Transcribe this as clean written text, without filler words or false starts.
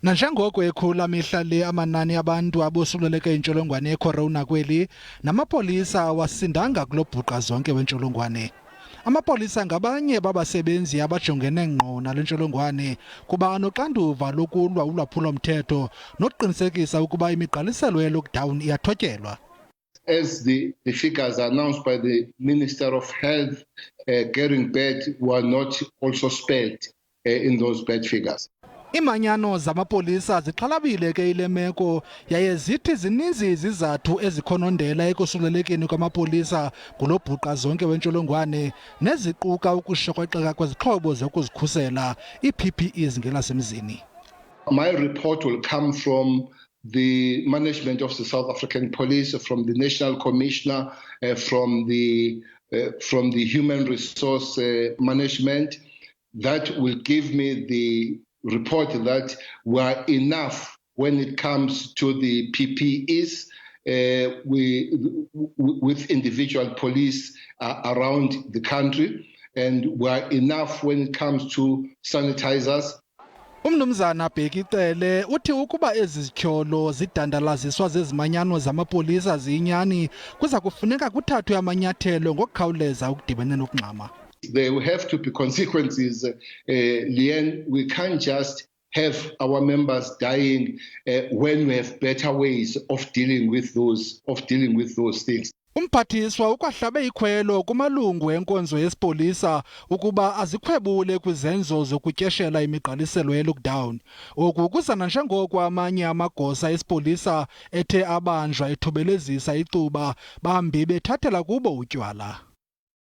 Nanjengoko ekhula mihla le amanani abantu abosuleleke intsholongwane yeCorona kweli, namapolisa awasindanga kulo bhuqa zonke wentsholongwane. Amapolisa ngabanye babasebenzi abajongene ngqo nale ntsholongwane kuba anoxanduva lokulwa ulwaphulo-mthetho nokuqinisekisa ukuba imigqaliselo yeLockdown iyathotyelwa. As the figures announced by the Minister of Health, getting bad were not also spared in those bad figures. Imanyano zamapolisa zixhalabile ke ile meko yaye zithi zininzi izizathu ezikhonondela ekusulelekeni kwamapolisa kulo bhuqa zonke wentsholongwane neziquka ukushokoxeka kwezixhobo zokuzikhusela ii-PPEs ngelasemzini. My report will come from the management of the South African Police, from the National Commissioner, from the Human Resource Management. That will give me the report that were enough when it comes to the PPEs with individual police around the country, and were enough when it comes to sanitizers. Umnumzana Bheki Cele uthi ukuba ezi zityholo zidandalaziswa zezimanyano zamapolisa ziyinyani kuza kufuneka kuthathwe amanyathelo ngokukhawuleza ukudibana nokungxama. There will have to be consequences, Leanne. We can't just have our members dying when we have better ways of dealing with those things. Umphathiswa ukwahlabe ikhwelo kumalungu enkonzo yesipolisa ukuba azikhwebule kwizenzo zokutyeshela imigqaliselo yeLockdown. Oku kuza nanjengoko amanye amagosa esipolisa ethe abanjwa ethobelezisa icuba bambi bethathela kubo utywala.